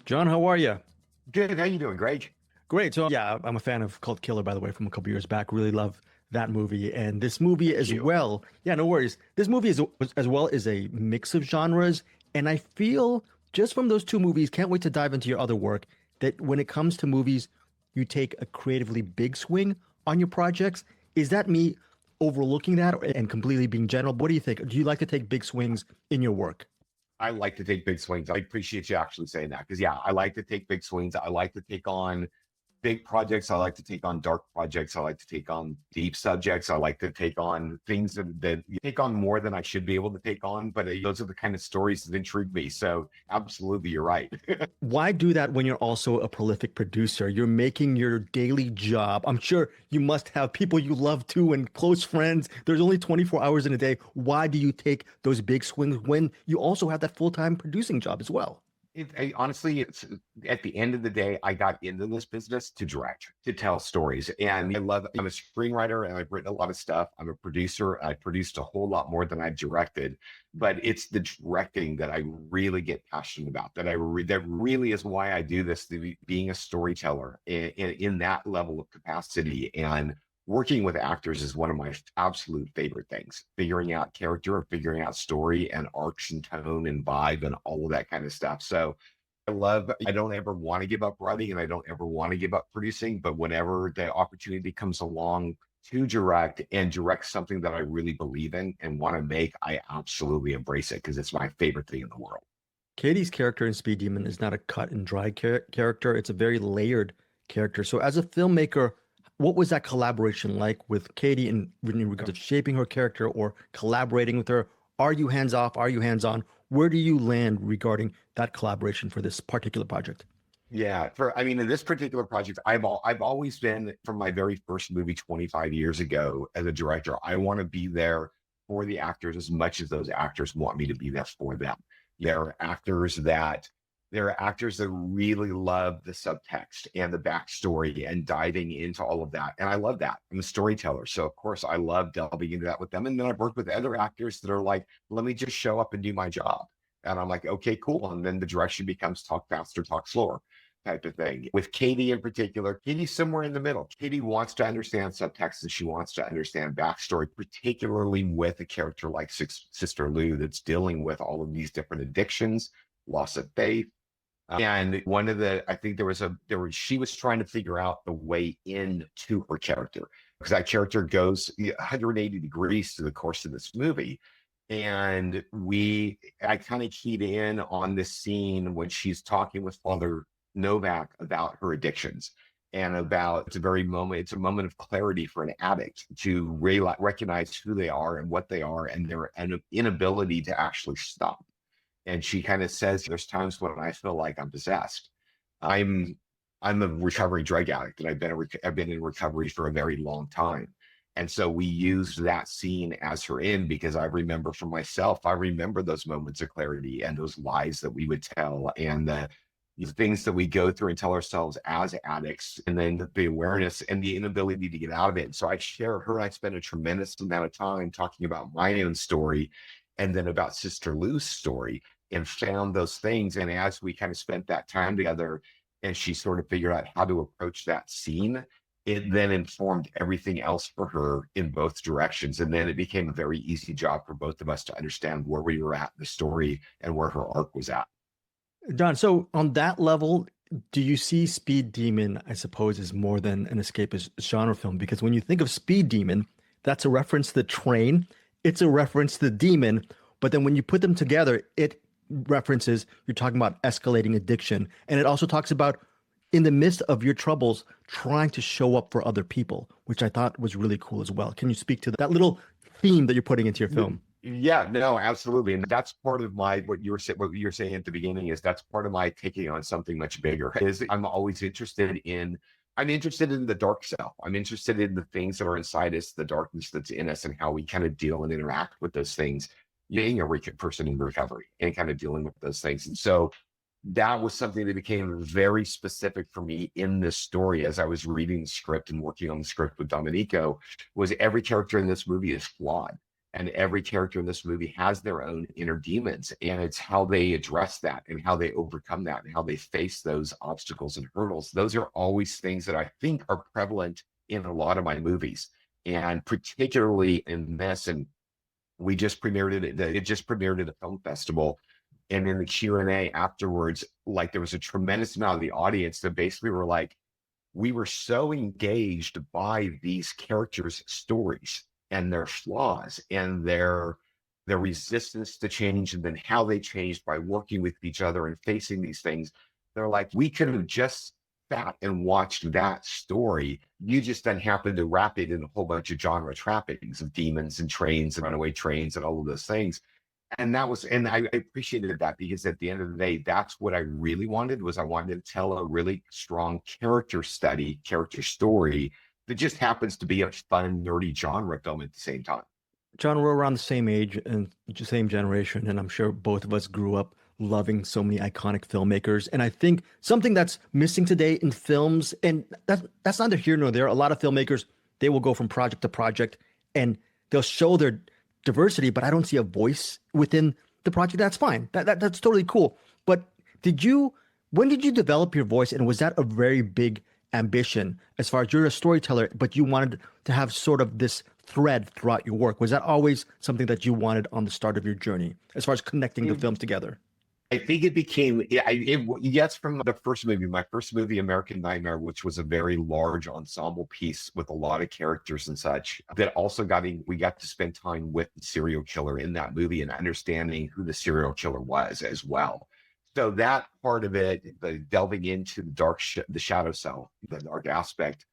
John, how are you? Good. How you doing, Greg? Great. So, yeah, I'm a fan of Cult Killer, by the way, from a couple years back. Really love that movie. And this movie Thank as you. well. Yeah, no worries. This movie is as well is a mix of genres. And I feel just from those two movies, can't wait to dive into your other work, that when it comes to movies, you take a creatively big swing on your projects. Is that me overlooking that and completely being general? What do you think? Do you like to take big swings in your work? I like to take big swings. I appreciate you actually saying that because, yeah, I like to take big swings. I like to take on big projects. I like to take on dark projects. I like to take on deep subjects. I like to take on things that you take on more than I should be able to take on. But those are the kind of stories that intrigue me. So, absolutely, you're right. Why do that when you're also a prolific producer? You're making your daily job. I'm sure you must have people you love too and close friends. There's only 24 hours in a day. Why do you take those big swings when you also have that full-time producing job as well? Honestly, it's at the end of the day, I got into this business to direct, to tell stories. And I'm a screenwriter and I've written a lot of stuff. I'm a producer. I produced a whole lot more than I've directed, but it's the directing that I really get passionate about, that really is why I do this, being a storyteller in that level of capacity. And working with actors is one of my absolute favorite things. Figuring out character, figuring out story and arcs and tone and vibe and all of that kind of stuff. So I don't ever want to give up writing and I don't ever want to give up producing, but whenever the opportunity comes along to direct something that I really believe in and want to make, I absolutely embrace it because it's my favorite thing in the world. Katie's character in Speed Demon is not a cut and dry character. It's a very layered character. So as a filmmaker, what was that collaboration like with Katie in regards to shaping her character or collaborating with her? Are you hands off? Are you hands on? Where do you land regarding that collaboration for this particular project? Yeah, in this particular project, I've always been from my very first movie 25 years ago as a director. I want to be there for the actors as much as those actors want me to be there for them. There are actors that there are actors that really love the subtext and the backstory and diving into all of that. And I love that. I'm a storyteller. So of course I love delving into that with them. And then I've worked with other actors that are like, let me just show up and do my job. And I'm like, okay, cool. And then the direction becomes talk faster, talk slower type of thing. With Katie in particular, Katie's somewhere in the middle. Katie wants to understand subtext and she wants to understand backstory, particularly with a character like Sister Lou that's dealing with all of these different addictions, loss of faith. And I think she was trying to figure out the way into her character because that character goes 180 degrees to the course of this movie. And I kind of keyed in on this scene when she's talking with Father Novak about her addictions and about it's a moment of clarity for an addict to recognize who they are and what they are and their inability to actually stop. And she kind of says, there's times when I feel like I'm possessed. I'm I'm a recovering drug addict and I've been in recovery for a very long time. And so we used that scene as her in because I remember for myself, I remember those moments of clarity and those lies that we would tell and the things that we go through and tell ourselves as addicts, and then the awareness and the inability to get out of it. And so I share her. I spent a tremendous amount of time talking about my own story and then about Sister Lou's story and found those things. And as we kind of spent that time together and she sort of figured out how to approach that scene, it then informed everything else for her in both directions. And then it became a very easy job for both of us to understand where we were at in the story and where her arc was at. John, so on that level, do you see Speed Demon, I suppose, is more than an escapist genre film? Because when you think of Speed Demon, that's a reference to the train, it's a reference to the demon, but then when you put them together, it references, you're talking about escalating addiction. And it also talks about in the midst of your troubles, trying to show up for other people, which I thought was really cool as well. Can you speak to that little theme that you're putting into your film? Yeah, no, absolutely. And that's part of my what you're saying at the beginning is that's part of my taking on something much bigger is I'm interested in the dark self. I'm interested in the things that are inside us, the darkness that's in us, and how we kind of deal and interact with those things, being a person in recovery and kind of dealing with those things. And so that was something that became very specific for me in this story as I was reading the script and working on the script with Domenico, was every character in this movie is flawed. And every character in this movie has their own inner demons. And it's how they address that and how they overcome that and how they face those obstacles and hurdles. Those are always things that I think are prevalent in a lot of my movies. And particularly in this, and we just premiered it just premiered at a film festival, and in the Q&A afterwards, like there was a tremendous amount of the audience that basically were like, we were so engaged by these characters' stories and their flaws and their resistance to change, and then how they changed by working with each other and facing these things. They're like, we could have just sat and watched that story. You just then happened to wrap it in a whole bunch of genre trappings of demons and trains and runaway trains and all of those things. And that was, and I appreciated that, because at the end of the day, that's what I really wanted. Was I wanted to tell a really strong character study, character story that just happens to be a fun, nerdy genre film at the same time. John, we're around the same age and same generation, and I'm sure both of us grew up loving so many iconic filmmakers. And I think something that's missing today in films, and that's neither here nor there. A lot of filmmakers, they will go from project to project and they'll show their diversity, but I don't see a voice within the project. That's fine. That's totally cool. But when did you develop your voice, and was that a very big ambition as far as you're a storyteller, but you wanted to have sort of this thread throughout your work? Was that always something that you wanted on the start of your journey as far as connecting the films together? I think it became, yes, from the first movie, my first movie, American Nightmare, which was a very large ensemble piece with a lot of characters and such, that also we got to spend time with the serial killer in that movie and understanding who the serial killer was as well. So that part of it, the delving into the shadow cell, the dark aspect,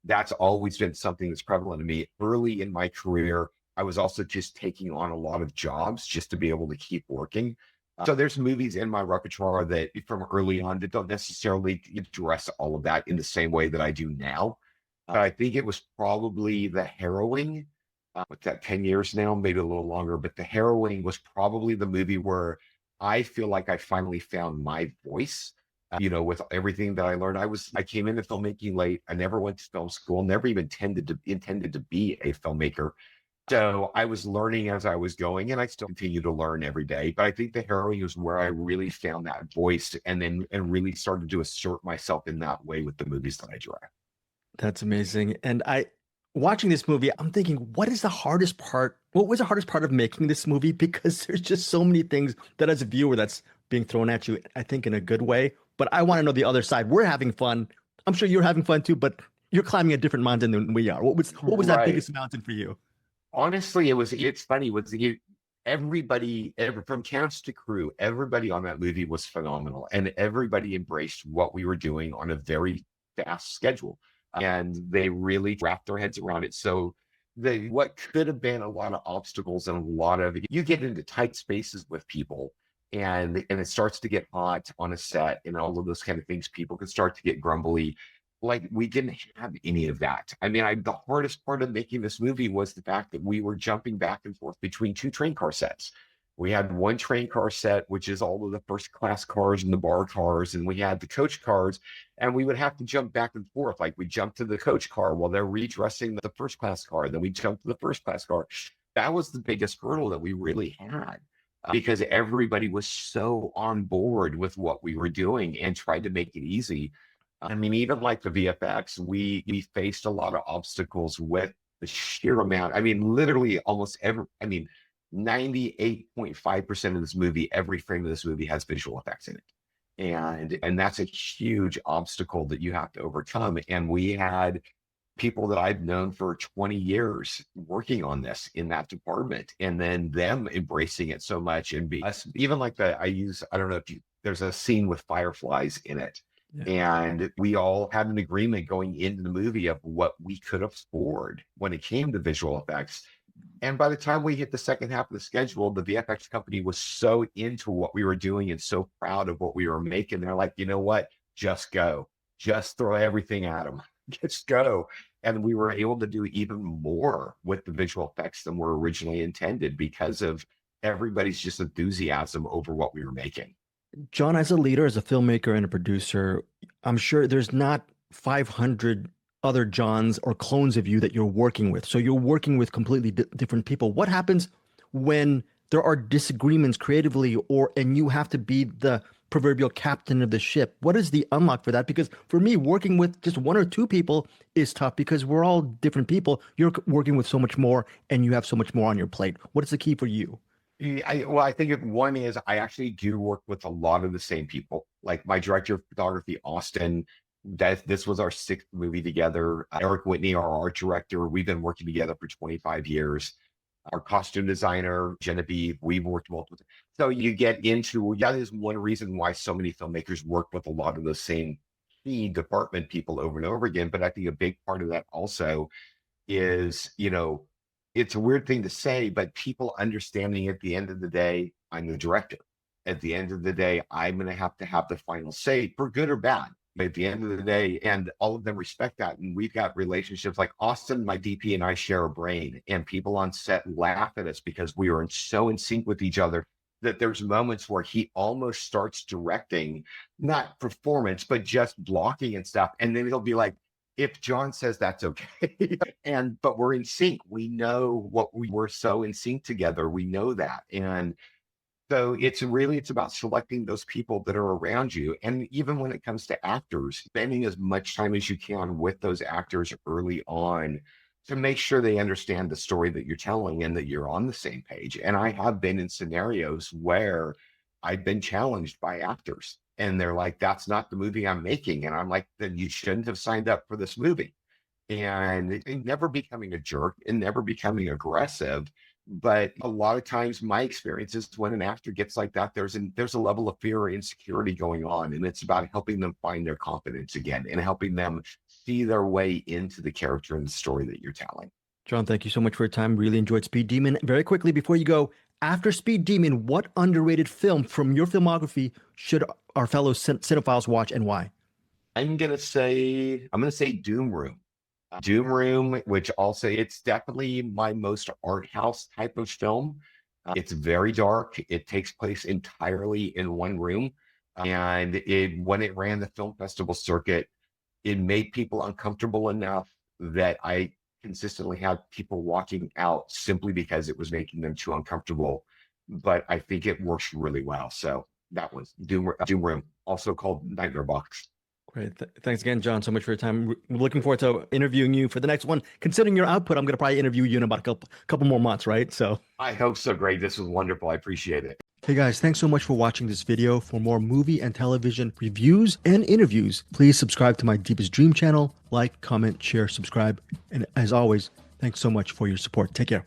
that's always been something that's prevalent to me. Early in my career, I was also just taking on a lot of jobs just to be able to keep working. So there's movies in my repertoire that from early on that don't necessarily address all of that in the same way that I do now. But I think it was probably The Harrowing. What's that, 10 years now, maybe a little longer. But The Harrowing was probably the movie where I feel like I finally found my voice. With everything that I learned, I came into filmmaking late. I never went to film school, never even intended to be a filmmaker. So I was learning as I was going, and I still continue to learn every day. But I think The Harrowing was where I really found that voice, and really started to assert myself in that way with the movies that I direct. That's amazing. And watching this movie, I'm thinking, what is the hardest part? What was the hardest part of making this movie? Because there's just so many things that as a viewer that's being thrown at you, I think in a good way. But I want to know the other side. We're having fun. I'm sure you're having fun too, but you're climbing a different mountain than we are. What was that biggest mountain for you? Honestly, it's funny. Everybody, from cast to crew, everybody on that movie was phenomenal, and everybody embraced what we were doing on a very fast schedule, and they really wrapped their heads around it. So what could have been a lot of obstacles, and a lot of, you get into tight spaces with people, and it starts to get hot on a set and all of those kind of things. People can start to get grumbly. Like, we didn't have any of that. I mean, the hardest part of making this movie was the fact that we were jumping back and forth between two train car sets. We had one train car set, which is all of the first class cars and the bar cars, and we had the coach cars, and we would have to jump back and forth. Like, we jumped to the coach car while they're redressing the first class car, then we jumped to the first class car. That was the biggest hurdle that we really had, because everybody was so on board with what we were doing and tried to make it easy. I mean, even like the VFX, we faced a lot of obstacles with the sheer amount. I mean, literally almost 98.5% of this movie, every frame of this movie has visual effects in it. And that's a huge obstacle that you have to overcome. And we had people that I've known for 20 years working on this in that department, and then them embracing it so much, and even like I don't know if there's a scene with fireflies in it. Yeah. And we all had an agreement going into the movie of what we could afford when it came to visual effects. And by the time we hit the second half of the schedule, the VFX company was so into what we were doing and so proud of what we were making. They're like, you know what? Just go. Just throw everything at them. Just go. And we were able to do even more with the visual effects than were originally intended, because of everybody's just enthusiasm over what we were making. John, as a leader, as a filmmaker and a producer, I'm sure there's not 500 other Johns or clones of you that you're working with. So you're working with completely different people. What happens when there are disagreements creatively, or and you have to be the proverbial captain of the ship? What is the unlock for that? Because for me, working with just one or two people is tough because we're all different people. You're working with so much more and you have so much more on your plate. What is the key for you? Well, I think one is I actually do work with a lot of the same people. Like my director of photography, Austin, that this was our sixth movie together. Eric Whitney, our art director, we've been working together for 25 years. Our costume designer, Genevieve, we've worked multiple. So you get into that is one reason why so many filmmakers work with a lot of the same key department people over and over again. But I think a big part of that also is, it's a weird thing to say, but people understanding at the end of the day, I'm the director. At the end of the day, I'm going to have the final say for good or bad. But at the end of the day, and all of them respect that. And we've got relationships like Austin, my DP, and I share a brain, and people on set laugh at us because we are so in sync with each other that there's moments where he almost starts directing, not performance, but just blocking and stuff. And then he'll be like, if Jon says that's okay. But we're in sync. We know what we're so in sync together. We know that. And so it's about selecting those people that are around you. And even when it comes to actors, spending as much time as you can with those actors early on to make sure they understand the story that you're telling and that you're on the same page. And I have been in scenarios where I've been challenged by actors and they're like, that's not the movie I'm making. And I'm like, then you shouldn't have signed up for this movie. And never becoming a jerk and never becoming aggressive. But a lot of times my experience is when an actor gets like that, there's a level of fear or insecurity going on. And it's about helping them find their confidence again and helping them see their way into the character and the story that you're telling. Jon, thank you so much for your time. Really enjoyed Speed Demon. Very quickly, before you go, after Speed Demon, what underrated film from your filmography should our fellow cinephiles watch and why? I'm gonna say Doom Room. Doom Room, which also it's definitely my most art house type of film. It's very dark. It takes place entirely in one room, and when it ran the film festival circuit, it made people uncomfortable enough that I consistently had people walking out simply because it was making them too uncomfortable. But I think it works really well. So that was Doom Room, also called Nightmare Box. Great. Thanks again, Jon, so much for your time. We're looking forward to interviewing you for the next one. Considering your output, I'm going to probably interview you in about a couple more months, right? So I hope so. Great. This was wonderful. I appreciate it. hey guys, thanks so much for watching this video. For more movie and television reviews and interviews, please subscribe to my Deepest Dream channel. Like, comment, share, subscribe. And as always, thanks so much for your support. Take care.